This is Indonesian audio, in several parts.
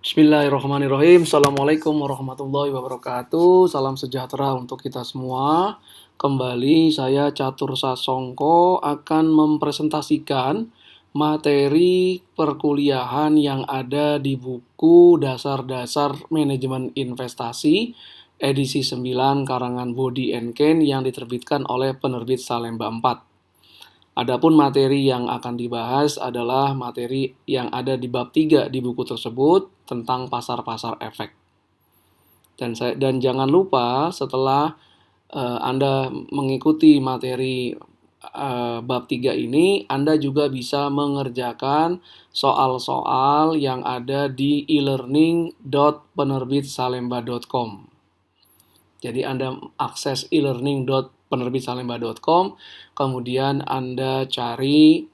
Bismillahirrahmanirrahim. Assalamualaikum warahmatullahi wabarakatuh. Salam sejahtera untuk kita semua. Kembali saya Catur Sasongko akan mempresentasikan materi perkuliahan yang ada di buku Dasar-Dasar Manajemen Investasi edisi 9 karangan Body and Kane yang diterbitkan oleh penerbit Salemba 4. Adapun materi yang akan dibahas adalah materi yang ada di bab 3 di buku tersebut tentang pasar-pasar efek. Dan jangan lupa setelah Anda mengikuti materi bab 3 ini, Anda juga bisa mengerjakan soal-soal yang ada di e-learning.penerbitsalemba.com. Jadi Anda akses e-learning.penerbitsalemba.com, kemudian Anda cari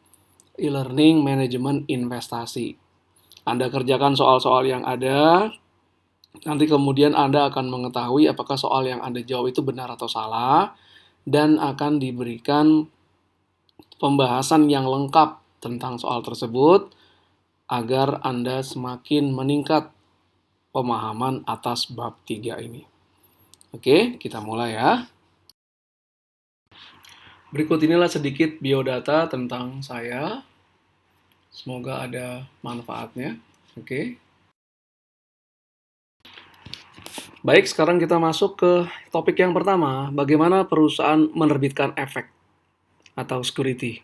e-learning manajemen investasi. Anda kerjakan soal-soal yang ada, nanti kemudian Anda akan mengetahui apakah soal yang Anda jawab itu benar atau salah, dan akan diberikan pembahasan yang lengkap tentang soal tersebut, agar Anda semakin meningkat pemahaman atas bab 3 ini. Oke, kita mulai ya. Berikut inilah sedikit biodata tentang saya. Semoga ada manfaatnya. Oke. Baik, sekarang kita masuk ke topik yang pertama. Bagaimana perusahaan menerbitkan efek atau security.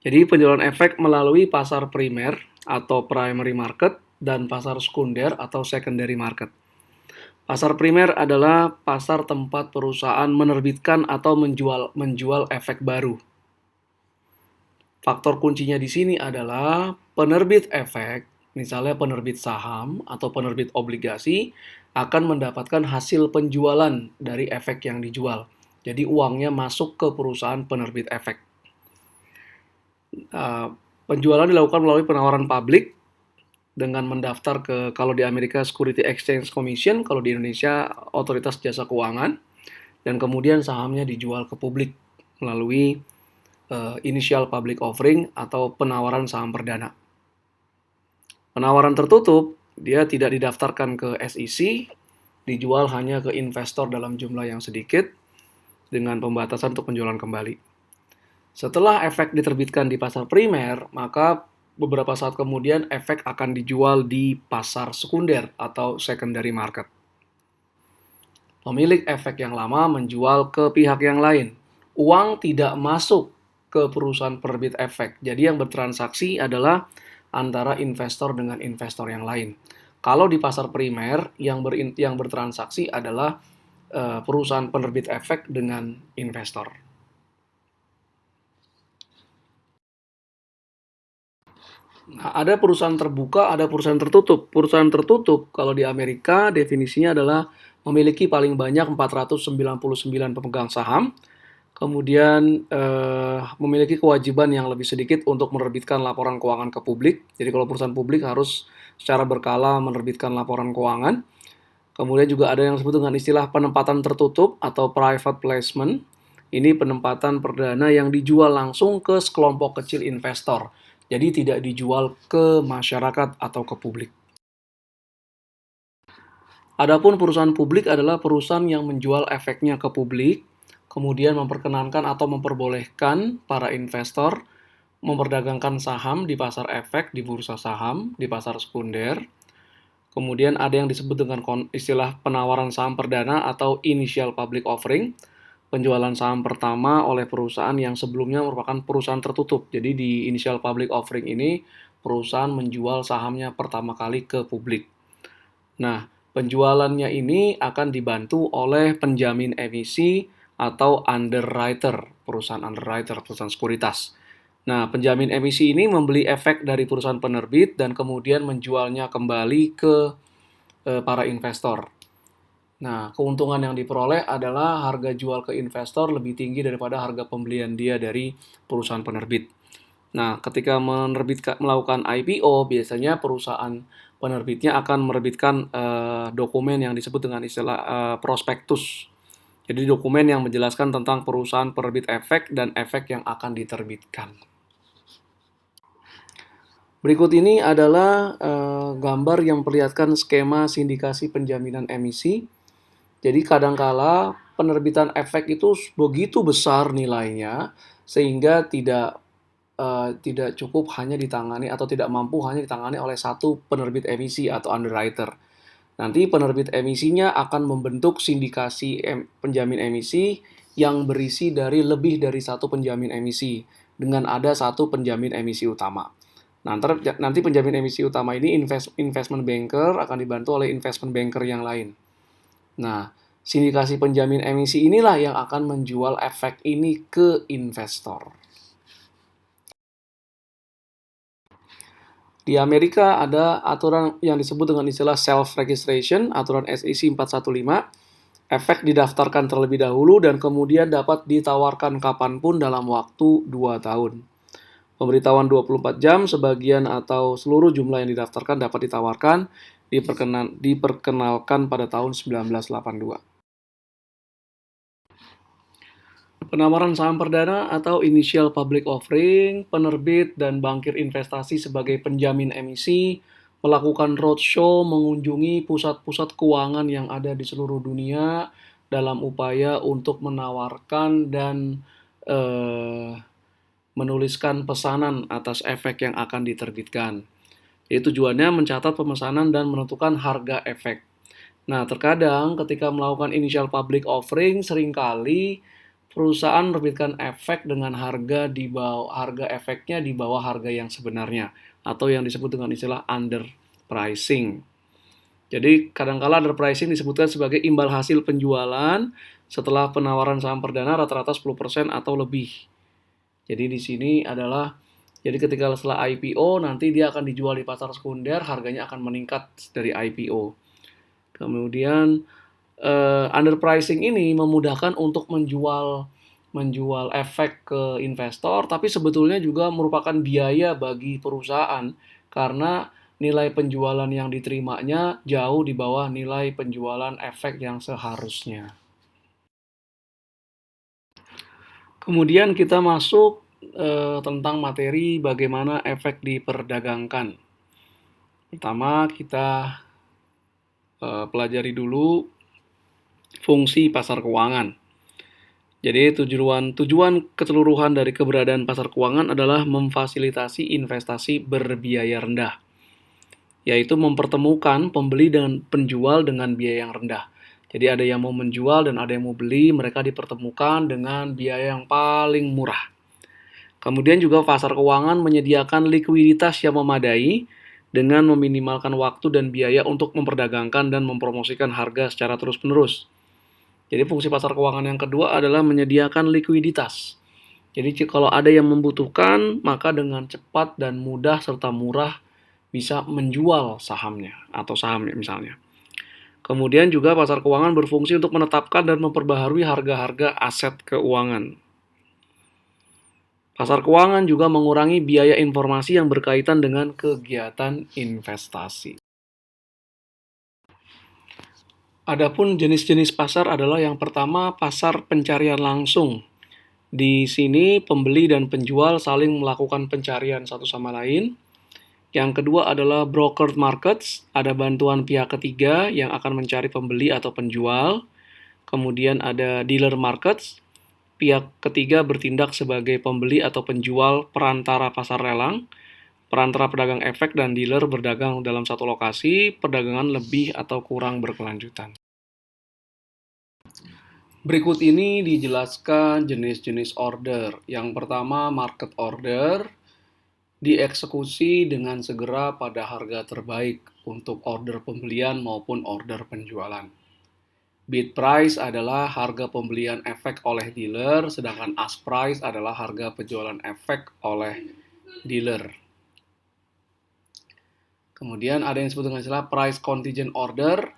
Jadi penjualan efek melalui pasar primer atau primary market dan pasar sekunder atau secondary market. Pasar primer adalah pasar tempat perusahaan menerbitkan atau menjual efek baru. Faktor kuncinya di sini adalah penerbit efek, misalnya penerbit saham atau penerbit obligasi, akan mendapatkan hasil penjualan dari efek yang dijual. Jadi uangnya masuk ke perusahaan penerbit efek. Penjualan dilakukan melalui penawaran publik dengan mendaftar ke, kalau di Amerika Security Exchange Commission, kalau di Indonesia Otoritas Jasa Keuangan, dan kemudian sahamnya dijual ke publik melalui initial public offering atau penawaran saham perdana. Penawaran tertutup, dia tidak didaftarkan ke SEC, dijual hanya ke investor dalam jumlah yang sedikit dengan pembatasan untuk penjualan kembali. Setelah efek diterbitkan di pasar primer, maka beberapa saat kemudian efek akan dijual di pasar sekunder atau secondary market. Pemilik efek yang lama menjual ke pihak yang lain. Uang tidak masuk ke perusahaan penerbit efek. Jadi yang bertransaksi adalah antara investor dengan investor yang lain. Kalau di pasar primer yang bertransaksi adalah perusahaan penerbit efek dengan investor. Nah, ada perusahaan terbuka, ada perusahaan tertutup. Perusahaan tertutup kalau di Amerika definisinya adalah memiliki paling banyak 499 pemegang saham, kemudian memiliki kewajiban yang lebih sedikit untuk menerbitkan laporan keuangan ke publik. Jadi kalau perusahaan publik harus secara berkala menerbitkan laporan keuangan. Kemudian juga ada yang disebut dengan istilah penempatan tertutup atau private placement. Ini penempatan perdana yang dijual langsung ke sekelompok kecil investor. Jadi tidak dijual ke masyarakat atau ke publik. Adapun perusahaan publik adalah perusahaan yang menjual efeknya ke publik, kemudian memperkenankan atau memperbolehkan para investor memperdagangkan saham di pasar efek, di bursa saham, di pasar sekunder. Kemudian ada yang disebut dengan istilah penawaran saham perdana atau initial public offering, penjualan saham pertama oleh perusahaan yang sebelumnya merupakan perusahaan tertutup. Jadi di initial public offering ini, perusahaan menjual sahamnya pertama kali ke publik. Nah, penjualannya ini akan dibantu oleh penjamin emisi atau underwriter, perusahaan underwriter, perusahaan sekuritas. Nah, penjamin emisi ini membeli efek dari perusahaan penerbit dan kemudian menjualnya kembali ke para investor. Nah, keuntungan yang diperoleh adalah harga jual ke investor lebih tinggi daripada harga pembelian dia dari perusahaan penerbit. Nah, ketika melakukan IPO, biasanya perusahaan penerbitnya akan menerbitkan dokumen yang disebut dengan istilah prospektus. Jadi dokumen yang menjelaskan tentang perusahaan penerbit efek dan efek yang akan diterbitkan. Berikut ini adalah gambar yang memperlihatkan skema sindikasi penjaminan emisi. Jadi kadangkala penerbitan efek itu begitu besar nilainya sehingga tidak cukup hanya ditangani atau tidak mampu hanya ditangani oleh satu penerbit emisi atau underwriter. Nanti penerbit emisinya akan membentuk sindikasi penjamin emisi yang berisi dari lebih dari satu penjamin emisi dengan ada satu penjamin emisi utama. Nanti penjamin emisi utama ini investment banker akan dibantu oleh investment banker yang lain. Nah, sindikasi penjamin emisi inilah yang akan menjual efek ini ke investor. Di Amerika ada aturan yang disebut dengan istilah self-registration, aturan SEC 415. Efek didaftarkan terlebih dahulu dan kemudian dapat ditawarkan kapanpun dalam waktu 2 tahun. Pemberitahuan 24 jam, sebagian atau seluruh jumlah yang didaftarkan dapat ditawarkan, diperkenalkan pada tahun 1982. Penawaran saham perdana atau initial public offering, penerbit dan bankir investasi sebagai penjamin emisi, melakukan roadshow, mengunjungi pusat-pusat keuangan yang ada di seluruh dunia dalam upaya untuk menawarkan dan menuliskan pesanan atas efek yang akan diterbitkan. Jadi tujuannya mencatat pemesanan dan menentukan harga efek. Nah, terkadang ketika melakukan initial public offering, seringkali perusahaan menerbitkan efek dengan harga efeknya di bawah harga yang sebenarnya atau yang disebut dengan istilah underpricing. Jadi kadangkala underpricing disebutkan sebagai imbal hasil penjualan setelah penawaran saham perdana rata-rata 10% atau lebih. Jadi di sini adalah jadi ketika setelah IPO nanti dia akan dijual di pasar sekunder, harganya akan meningkat dari IPO. Kemudian underpricing ini memudahkan untuk menjual efek ke investor, tapi sebetulnya juga merupakan biaya bagi perusahaan karena nilai penjualan yang diterimanya jauh di bawah nilai penjualan efek yang seharusnya. Kemudian kita masuk tentang materi bagaimana efek diperdagangkan. Pertama kita pelajari dulu fungsi pasar keuangan. Jadi tujuan keseluruhan dari keberadaan pasar keuangan adalah memfasilitasi investasi berbiaya rendah, yaitu mempertemukan pembeli dan penjual dengan biaya yang rendah. Jadi ada yang mau menjual dan ada yang mau beli, mereka dipertemukan dengan biaya yang paling murah. Kemudian juga pasar keuangan menyediakan likuiditas yang memadai dengan meminimalkan waktu dan biaya untuk memperdagangkan dan mempromosikan harga secara terus-menerus. Jadi fungsi pasar keuangan yang kedua adalah menyediakan likuiditas. Jadi kalau ada yang membutuhkan, maka dengan cepat dan mudah serta murah bisa menjual sahamnya atau sahamnya misalnya. Kemudian juga pasar keuangan berfungsi untuk menetapkan dan memperbaharui harga-harga aset keuangan. Pasar keuangan juga mengurangi biaya informasi yang berkaitan dengan kegiatan investasi. Adapun jenis-jenis pasar adalah yang pertama pasar pencarian langsung. Di sini pembeli dan penjual saling melakukan pencarian satu sama lain. Yang kedua adalah brokered markets, ada bantuan pihak ketiga yang akan mencari pembeli atau penjual. Kemudian ada dealer markets, pihak ketiga bertindak sebagai pembeli atau penjual perantara pasar lelang. Perantara pedagang efek dan dealer berdagang dalam satu lokasi, perdagangan lebih atau kurang berkelanjutan. Berikut ini dijelaskan jenis-jenis order. Yang pertama, market order dieksekusi dengan segera pada harga terbaik untuk order pembelian maupun order penjualan. Bid price adalah harga pembelian efek oleh dealer, sedangkan ask price adalah harga penjualan efek oleh dealer. Kemudian ada yang disebut dengan istilah price contingent order,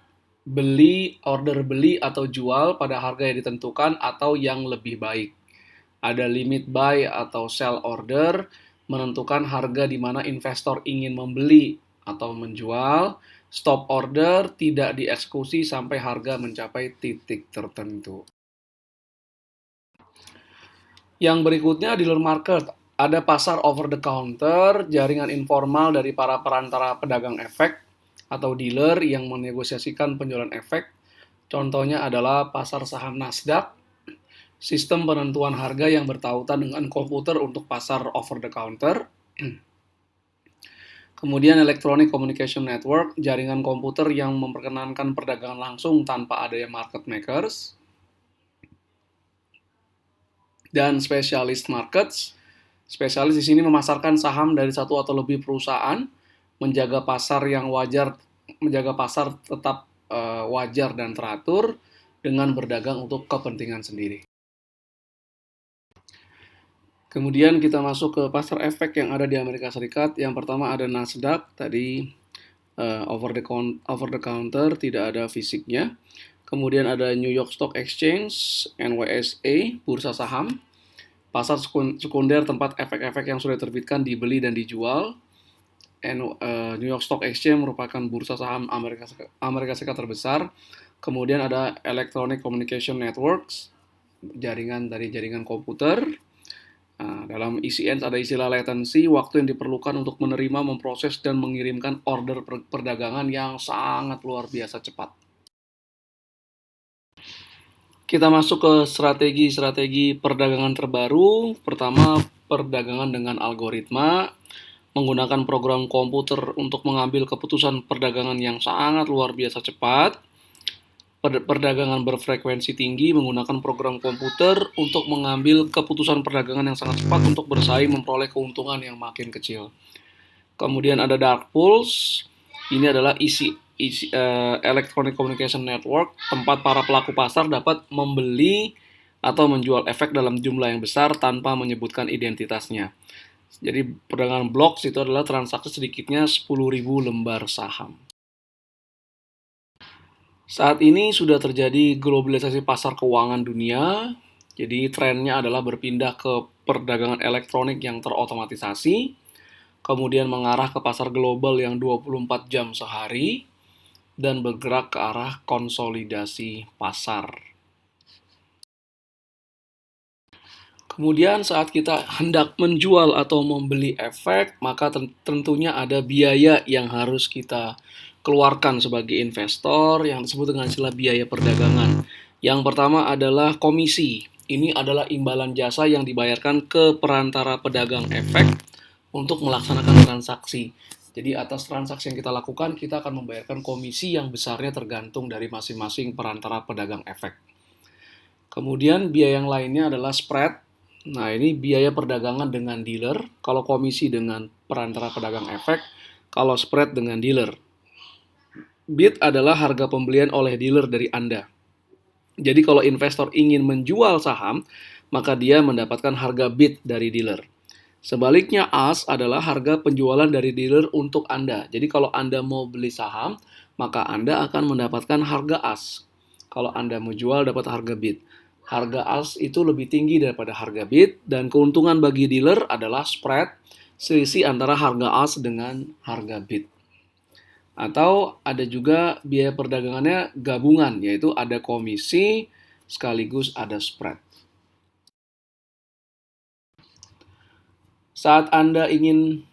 order beli atau jual pada harga yang ditentukan atau yang lebih baik. Ada limit buy atau sell order, menentukan harga di mana investor ingin membeli atau menjual. Stop order tidak dieksekusi sampai harga mencapai titik tertentu. Yang berikutnya dealer market Ada pasar over the counter, jaringan informal dari para perantara pedagang efek atau dealer yang menegosiasikan penjualan efek. Contohnya adalah pasar saham Nasdaq, sistem penentuan harga yang bertautan dengan komputer untuk pasar over the counter. Kemudian Electronic Communication Network, jaringan komputer yang memperkenankan perdagangan langsung tanpa adanya market makers. Dan specialist markets, spesialis di sini memasarkan saham dari satu atau lebih perusahaan, menjaga pasar tetap wajar dan teratur dengan berdagang untuk kepentingan sendiri. Kemudian kita masuk ke pasar efek yang ada di Amerika Serikat. Yang pertama ada Nasdaq, tadi over the counter, tidak ada fisiknya. Kemudian ada New York Stock Exchange, NYSE, bursa saham. Pasar sekunder tempat efek-efek yang sudah diterbitkan dibeli dan dijual. New York Stock Exchange merupakan bursa saham Amerika Serikat terbesar. Kemudian ada Electronic Communication Networks, jaringan komputer. Dalam ECN ada istilah latency, waktu yang diperlukan untuk menerima, memproses, dan mengirimkan order perdagangan yang sangat luar biasa cepat. Kita masuk ke strategi perdagangan terbaru. Pertama, perdagangan dengan algoritma, menggunakan program komputer untuk mengambil keputusan perdagangan yang sangat luar biasa cepat. Perdagangan berfrekuensi tinggi, menggunakan program komputer untuk mengambil keputusan perdagangan yang sangat cepat untuk bersaing memperoleh keuntungan yang makin kecil. Kemudian ada dark pools, ini adalah Electronic Communication Network, tempat para pelaku pasar dapat membeli atau menjual efek dalam jumlah yang besar tanpa menyebutkan identitasnya. Jadi perdagangan blocks itu adalah transaksi sedikitnya 10.000 lembar saham. Saat ini sudah terjadi globalisasi pasar keuangan dunia, jadi trennya adalah berpindah ke perdagangan elektronik yang terotomatisasi, kemudian mengarah ke pasar global yang 24 jam sehari, dan bergerak ke arah konsolidasi pasar. Kemudian saat kita hendak menjual atau membeli efek, maka tentunya ada biaya yang harus kita keluarkan sebagai investor yang disebut dengan istilah biaya perdagangan. Yang pertama adalah komisi. Ini adalah imbalan jasa yang dibayarkan ke perantara pedagang efek untuk melaksanakan transaksi. Jadi atas transaksi yang kita lakukan, kita akan membayarkan komisi yang besarnya tergantung dari masing-masing perantara pedagang efek. Kemudian biaya yang lainnya adalah spread. Nah, ini biaya perdagangan dengan dealer. Kalau komisi dengan perantara pedagang efek, kalau spread dengan dealer. Bid adalah harga pembelian oleh dealer dari Anda. Jadi kalau investor ingin menjual saham, maka dia mendapatkan harga bid dari dealer. Sebaliknya, ask adalah harga penjualan dari dealer untuk Anda. Jadi kalau Anda mau beli saham, maka Anda akan mendapatkan harga ask. Kalau Anda mau jual, dapat harga bid. Harga ask itu lebih tinggi daripada harga bid, dan keuntungan bagi dealer adalah spread, selisih antara harga ask dengan harga bid. Atau ada juga biaya perdagangannya gabungan, yaitu ada komisi sekaligus ada spread. Saat Anda ingin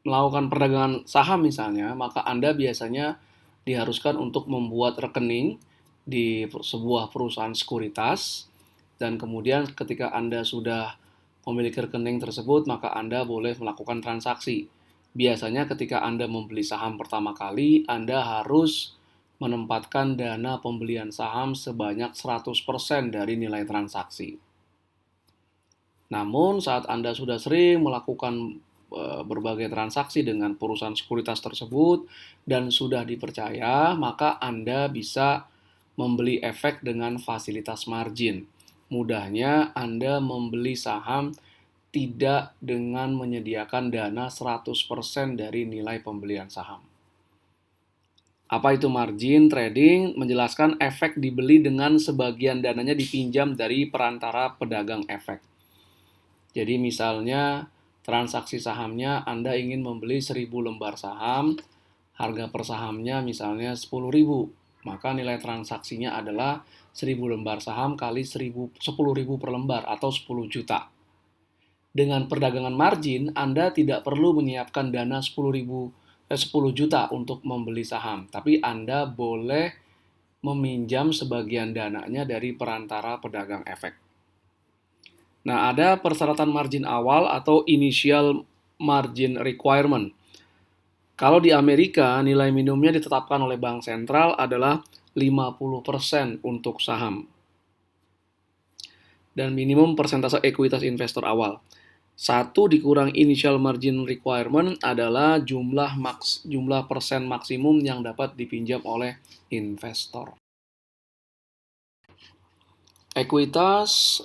melakukan perdagangan saham misalnya, maka Anda biasanya diharuskan untuk membuat rekening di sebuah perusahaan sekuritas, dan kemudian ketika Anda sudah memiliki rekening tersebut, maka Anda boleh melakukan transaksi. Biasanya ketika Anda membeli saham pertama kali, Anda harus menempatkan dana pembelian saham sebanyak 100% dari nilai transaksi. Namun saat Anda sudah sering melakukan berbagai transaksi dengan perusahaan sekuritas tersebut dan sudah dipercaya, maka Anda bisa membeli efek dengan fasilitas margin. Mudahnya Anda membeli saham tidak dengan menyediakan dana 100% dari nilai pembelian saham. Apa itu margin trading? Menjelaskan efek dibeli dengan sebagian dananya dipinjam dari perantara pedagang efek. Jadi misalnya transaksi sahamnya Anda ingin membeli 1.000 lembar saham, harga per sahamnya misalnya 10.000, maka nilai transaksinya adalah 1.000 lembar saham kali 10.000 per lembar atau 10 juta. Dengan perdagangan margin, Anda tidak perlu menyiapkan dana 10 juta untuk membeli saham, tapi Anda boleh meminjam sebagian dananya dari perantara pedagang efek. Nah, ada persyaratan margin awal atau initial margin requirement. Kalau di Amerika, nilai minimumnya ditetapkan oleh bank sentral adalah 50% untuk saham. Dan minimum persentase ekuitas investor awal. 1 dikurang initial margin requirement adalah jumlah persen maksimum yang dapat dipinjam oleh investor. Ekuitas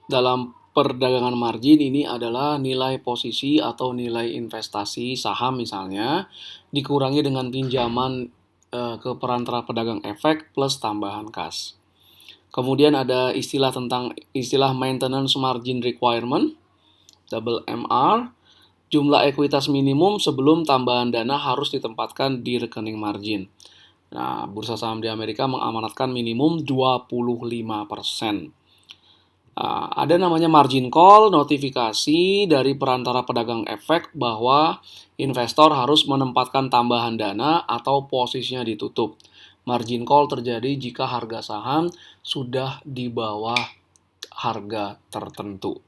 dalam perdagangan margin ini adalah nilai posisi atau nilai investasi saham misalnya dikurangi dengan pinjaman ke perantara pedagang efek plus tambahan kas. Kemudian ada istilah maintenance margin requirement, double MR. Jumlah ekuitas minimum sebelum tambahan dana harus ditempatkan di rekening margin. Nah, bursa saham di Amerika mengamanatkan minimum 25%. Ada namanya margin call, notifikasi dari perantara pedagang efek bahwa investor harus menempatkan tambahan dana atau posisinya ditutup. Margin call terjadi jika harga saham sudah di bawah harga tertentu.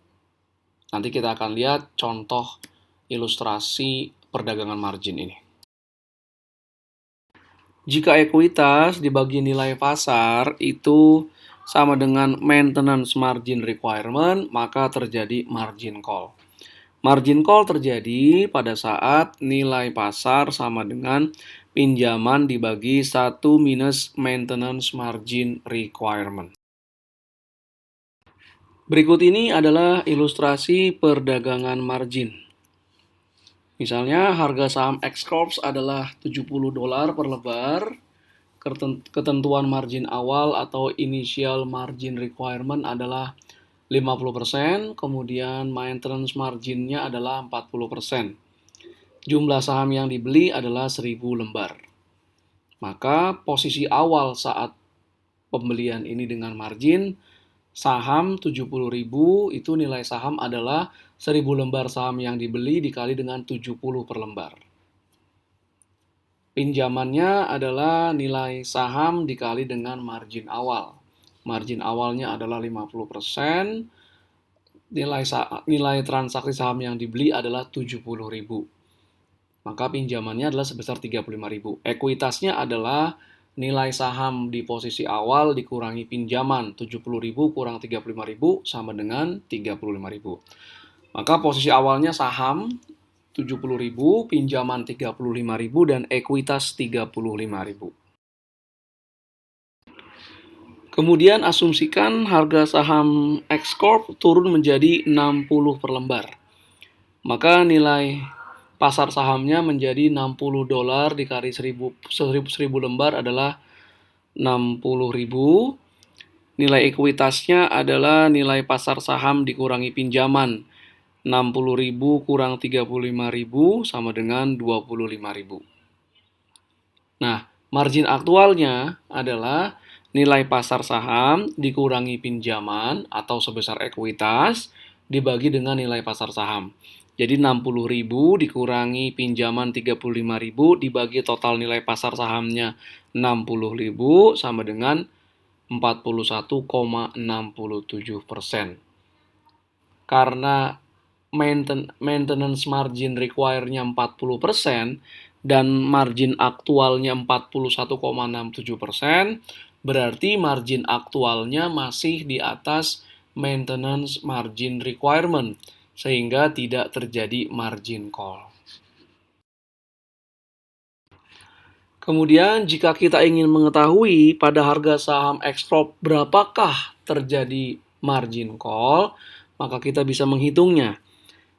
Nanti kita akan lihat contoh ilustrasi perdagangan margin ini. Jika ekuitas dibagi nilai pasar itu sama dengan maintenance margin requirement, maka terjadi margin call. Margin call terjadi pada saat nilai pasar sama dengan pinjaman dibagi 1 minus maintenance margin requirement. Berikut ini adalah ilustrasi perdagangan margin. Misalnya harga saham X Corp adalah $70 per lembar. Ketentuan margin awal atau initial margin requirement adalah 50%, kemudian maintenance marginnya adalah 40%. Jumlah saham yang dibeli adalah 1.000 lembar. Maka posisi awal saat pembelian ini dengan margin saham 70.000 itu nilai saham adalah 1.000 lembar saham yang dibeli dikali dengan 70 per lembar. Pinjamannya adalah nilai saham dikali dengan margin awal. Margin awalnya adalah 50%, nilai transaksi saham yang dibeli adalah 70.000. Maka pinjamannya adalah sebesar 35.000. Ekuitasnya adalah nilai saham di posisi awal dikurangi pinjaman 70.000 kurang 35.000 sama dengan 35.000. Maka posisi awalnya saham 70.000, pinjaman 35.000 dan ekuitas 35.000. Kemudian asumsikan harga saham X Corp turun menjadi 60 per lembar. Maka nilai pasar sahamnya menjadi $60 dikali 1.000 lembar adalah 60.000. Nilai ekuitasnya adalah nilai pasar saham dikurangi pinjaman. 60.000 kurang 35.000 sama dengan 25.000. Nah, margin aktualnya adalah nilai pasar saham dikurangi pinjaman atau sebesar ekuitas dibagi dengan nilai pasar saham. Jadi 60.000 dikurangi pinjaman 35.000 dibagi total nilai pasar sahamnya 60.000 sama dengan 41,67%. Karena maintenance margin require-nya 40% dan margin aktualnya 41,67%, berarti margin aktualnya masih di atas maintenance margin requirement, sehingga tidak terjadi margin call. Kemudian jika kita ingin mengetahui pada harga saham X Corp berapakah terjadi margin call, maka kita bisa menghitungnya.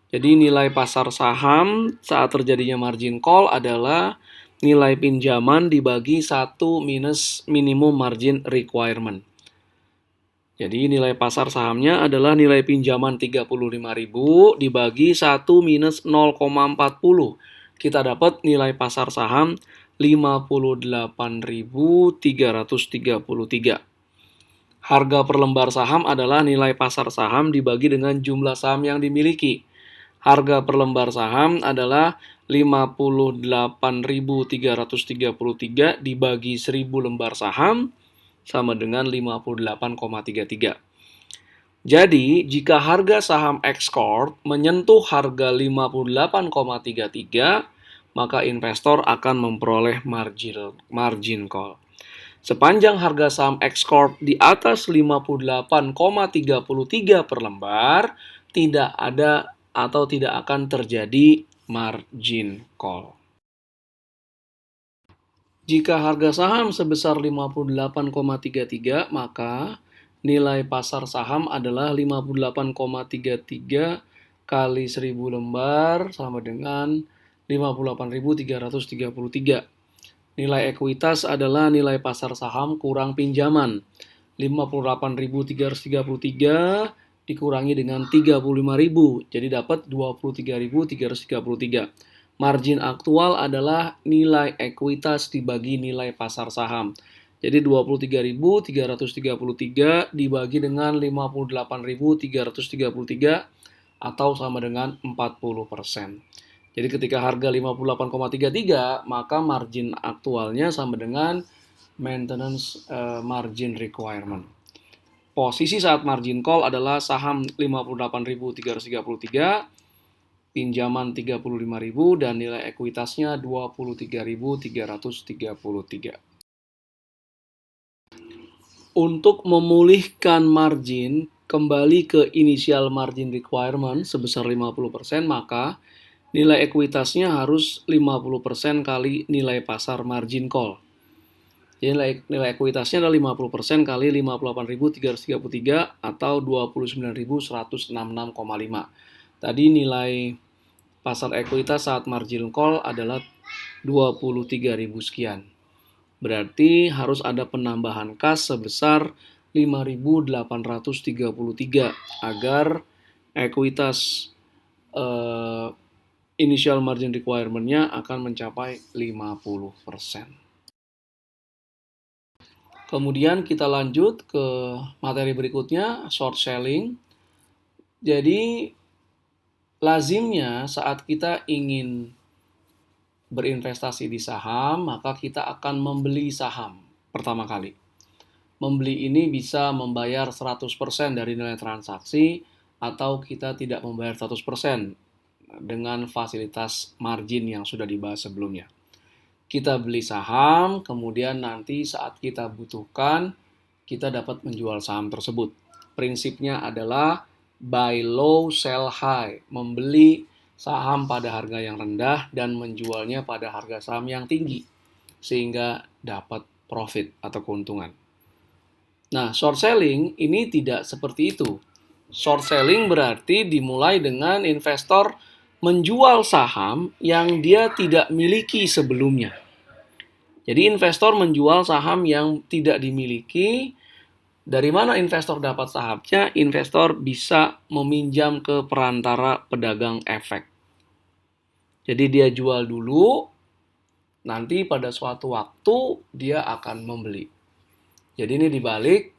Jadi nilai pasar saham saat terjadinya margin call adalah nilai pinjaman dibagi 1 minus minimum margin requirement. Jadi nilai pasar sahamnya adalah nilai pinjaman 35.000 dibagi 1 minus 0,40. Kita dapat nilai pasar saham 58.333. Harga per lembar saham adalah nilai pasar saham dibagi dengan jumlah saham yang dimiliki. Harga per lembar saham adalah 58.333 dibagi 1.000 lembar saham sama dengan 58,33. Jadi, jika harga saham X Corp menyentuh harga 58,33, maka investor akan memperoleh margin call. Sepanjang harga saham X Corp di atas 58,33 per lembar, tidak ada atau tidak akan terjadi margin call. Jika harga saham sebesar 58,33, maka nilai pasar saham adalah 58,33 kali 1.000 lembar sama dengan 58.333. Nilai ekuitas adalah nilai pasar saham kurang pinjaman. 58.333 dikurangi dengan 35.000, jadi dapat 23.333. Margin aktual adalah nilai ekuitas dibagi nilai pasar saham. Jadi 23.333 dibagi dengan 58.333 atau sama dengan 40%. Jadi ketika harga 58,33, maka margin aktualnya sama dengan maintenance margin requirement. Posisi saat margin call adalah saham 58.333, pinjaman 35.000 dan nilai ekuitasnya 23.333. Untuk memulihkan margin kembali ke initial margin requirement sebesar 50%, maka nilai ekuitasnya harus 50% kali nilai pasar margin call. Jadi nilai ekuitasnya adalah 50% kali 58.333 atau 29.166,5. Tadi nilai pasar ekuitas saat margin call adalah 23.000 sekian. Berarti harus ada penambahan kas sebesar 5.833 agar ekuitas initial margin requirement-nya akan mencapai 50%. Kemudian kita lanjut ke materi berikutnya, short selling. Jadi, lazimnya saat kita ingin berinvestasi di saham, maka kita akan membeli saham pertama kali. Membeli ini bisa membayar 100% dari nilai transaksi atau kita tidak membayar 100%. Dengan fasilitas margin yang sudah dibahas sebelumnya. Kita beli saham, kemudian nanti saat kita butuhkan, kita dapat menjual saham tersebut. Prinsipnya adalah buy low, sell high. Membeli saham pada harga yang rendah dan menjualnya pada harga saham yang tinggi. Sehingga dapat profit atau keuntungan. Nah, short selling ini tidak seperti itu. Short selling berarti dimulai dengan investor menjual saham yang dia tidak miliki sebelumnya. Jadi investor menjual saham yang tidak dimiliki. Dari mana investor dapat sahamnya? Investor bisa meminjam ke perantara pedagang efek. Jadi dia jual dulu, nanti pada suatu waktu dia akan membeli. Jadi ini dibalik,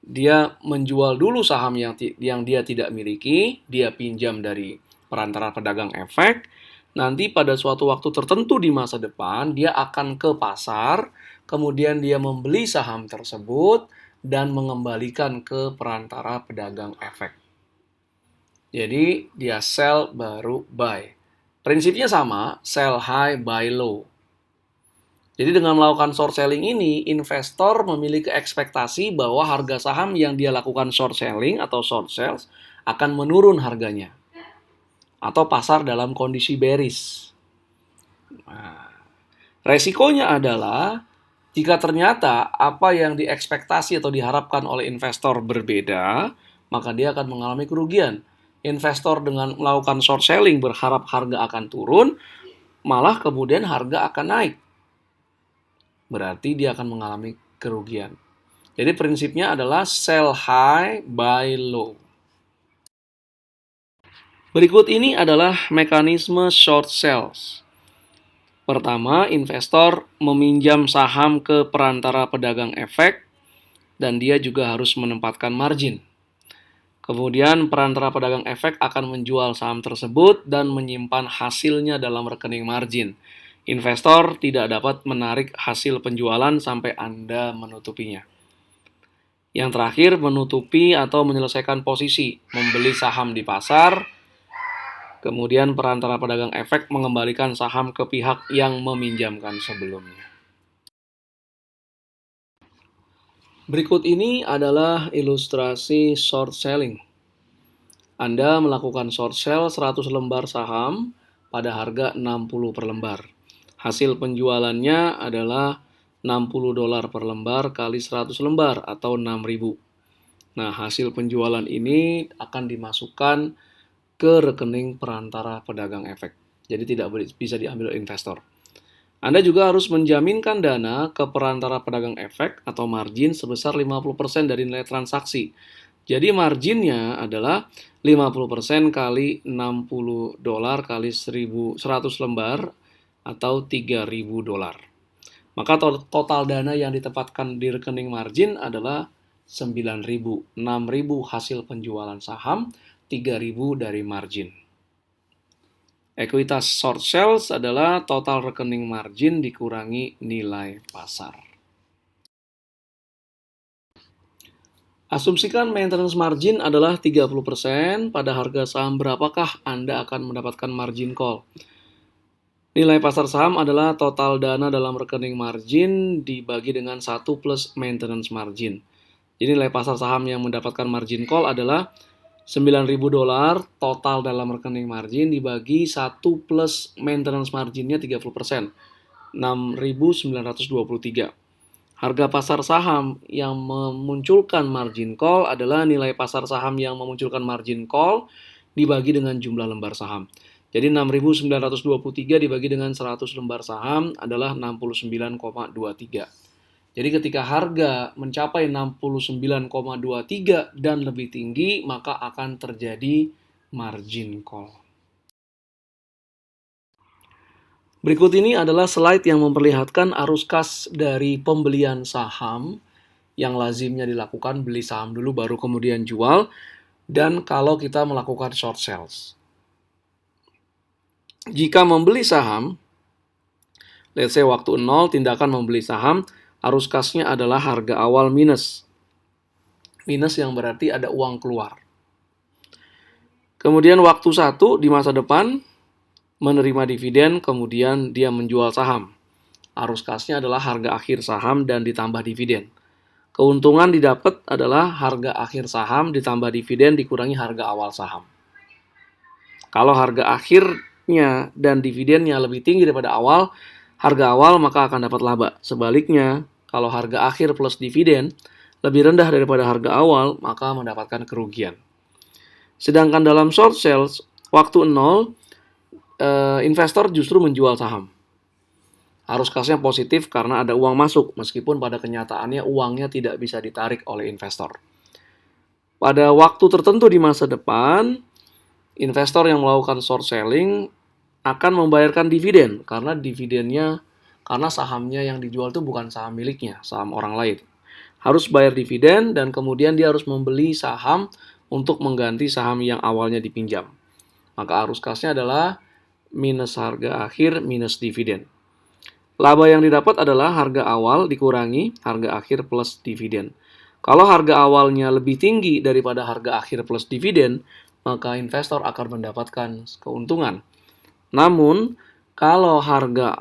dia menjual dulu saham yang dia tidak miliki, dia pinjam dari perantara pedagang efek, nanti pada suatu waktu tertentu di masa depan, dia akan ke pasar, kemudian dia membeli saham tersebut, dan mengembalikan ke perantara pedagang efek. Jadi, dia sell baru buy. Prinsipnya sama, sell high, buy low. Jadi dengan melakukan short selling ini, investor memiliki ekspektasi bahwa harga saham yang dia lakukan short selling atau short sales akan menurun harganya. Atau pasar dalam kondisi bearish. Nah, resikonya adalah jika ternyata apa yang diekspektasi atau diharapkan oleh investor berbeda, maka dia akan mengalami kerugian. Investor dengan melakukan short selling berharap harga akan turun, malah kemudian harga akan naik. Berarti dia akan mengalami kerugian. Jadi prinsipnya adalah sell high, buy low. Berikut ini adalah mekanisme short sales. Pertama, investor meminjam saham ke perantara pedagang efek. dan dia juga harus menempatkan margin. Kemudian perantara pedagang efek akan menjual saham tersebut dan menyimpan hasilnya dalam rekening margin. Investor tidak dapat menarik hasil penjualan sampai Anda menutupinya. Yang terakhir, menutupi atau menyelesaikan posisi, membeli saham di pasar. Kemudian perantara pedagang efek mengembalikan saham ke pihak yang meminjamkan sebelumnya. Berikut ini adalah ilustrasi short selling. Anda melakukan short sell 100 lembar saham pada harga 60 per lembar. Hasil penjualannya adalah $60 per lembar kali 100 lembar atau 6.000. Nah, hasil penjualan ini akan dimasukkan ke rekening perantara pedagang efek. Jadi tidak bisa diambil investor. Anda juga harus menjaminkan dana ke perantara pedagang efek atau margin sebesar 50% dari nilai transaksi. Jadi marginnya adalah 50% kali $60 kali 100 lembar atau $3.000. Maka total dana yang ditempatkan di rekening margin adalah 9.000, 6.000 hasil penjualan saham, 3.000 dari margin. Ekuitas short sales adalah total rekening margin dikurangi nilai pasar. Asumsikan maintenance margin adalah 30%, pada harga saham berapakah Anda akan mendapatkan margin call? Nilai pasar saham adalah total dana dalam rekening margin dibagi dengan 1 plus maintenance margin. Jadi nilai pasar saham yang mendapatkan margin call adalah $9.000 total dalam rekening margin dibagi 1 plus maintenance marginnya 30%, 6.923. Harga pasar saham yang memunculkan margin call adalah nilai pasar saham yang memunculkan margin call dibagi dengan jumlah lembar saham. Jadi 6.923 dibagi dengan 100 lembar saham adalah 69,23. Jadi ketika harga mencapai 69,23 dan lebih tinggi, maka akan terjadi margin call. Berikut ini adalah slide yang memperlihatkan arus kas dari pembelian saham yang lazimnya dilakukan, beli saham dulu baru kemudian jual, dan kalau kita melakukan short sales. Jika membeli saham, let's say waktu 0, tindakan membeli saham, arus kasnya adalah harga awal minus. Minus yang berarti ada uang keluar. Kemudian waktu 1 di masa depan menerima dividen, kemudian dia menjual saham. Arus kasnya adalah harga akhir saham dan ditambah dividen. Keuntungan didapat adalah harga akhir saham ditambah dividen dikurangi harga awal saham. Kalau harga akhirnya dan dividennya lebih tinggi daripada harga awal maka akan dapat laba. Sebaliknya, kalau harga akhir plus dividen lebih rendah daripada harga awal, maka mendapatkan kerugian. Sedangkan dalam short sales, waktu 0, investor justru menjual saham. Arus kasnya positif karena ada uang masuk, meskipun pada kenyataannya uangnya tidak bisa ditarik oleh investor. Pada waktu tertentu di masa depan, investor yang melakukan short selling akan membayarkan dividen, karena sahamnya yang dijual itu bukan saham miliknya, saham orang lain. Harus bayar dividen dan kemudian dia harus membeli saham untuk mengganti saham yang awalnya dipinjam. Maka arus kasnya adalah minus harga akhir minus dividen. Laba yang didapat adalah harga awal dikurangi harga akhir plus dividen. Kalau harga awalnya lebih tinggi daripada harga akhir plus dividen, maka investor akan mendapatkan keuntungan. Namun, kalau harga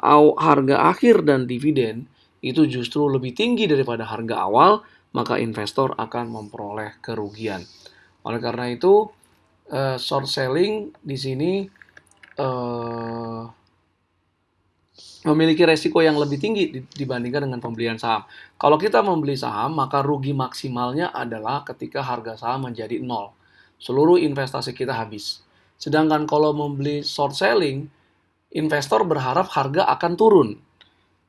akhir dan dividen itu justru lebih tinggi daripada harga awal, maka investor akan memperoleh kerugian. Oleh karena itu, short selling di sini memiliki resiko yang lebih tinggi dibandingkan dengan pembelian saham. Kalau kita membeli saham, maka rugi maksimalnya adalah ketika harga saham menjadi 0. Seluruh investasi kita habis. Sedangkan kalau membeli short selling, investor berharap harga akan turun.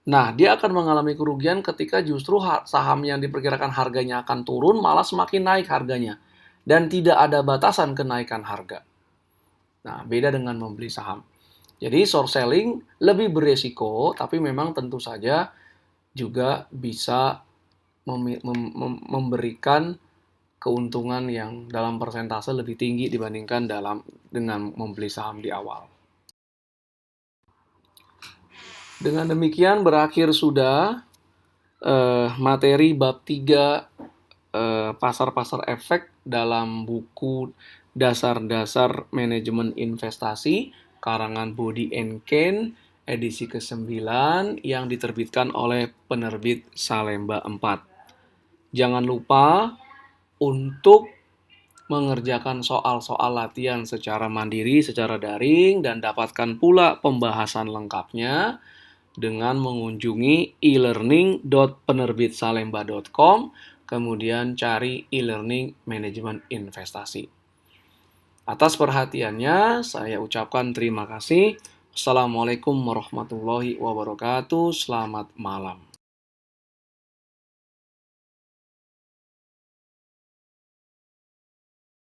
Nah, dia akan mengalami kerugian ketika justru saham yang diperkirakan harganya akan turun malah semakin naik harganya. Dan tidak ada batasan kenaikan harga. Nah, beda dengan membeli saham. Jadi short selling lebih beresiko, tapi memang tentu saja juga bisa memberikan keuntungan yang dalam persentase lebih tinggi dibandingkan dengan membeli saham di awal. Dengan demikian berakhir sudah materi bab 3 pasar-pasar efek dalam buku Dasar-dasar Manajemen Investasi karangan Body and Kane edisi ke-9 yang diterbitkan oleh penerbit Salemba 4. Jangan lupa untuk mengerjakan soal-soal latihan secara mandiri, secara daring, dan dapatkan pula pembahasan lengkapnya dengan mengunjungi e-learning.penerbitsalemba.com, kemudian cari e-learning manajemen investasi. Atas perhatiannya, saya ucapkan terima kasih. Assalamualaikum warahmatullahi wabarakatuh. Selamat malam.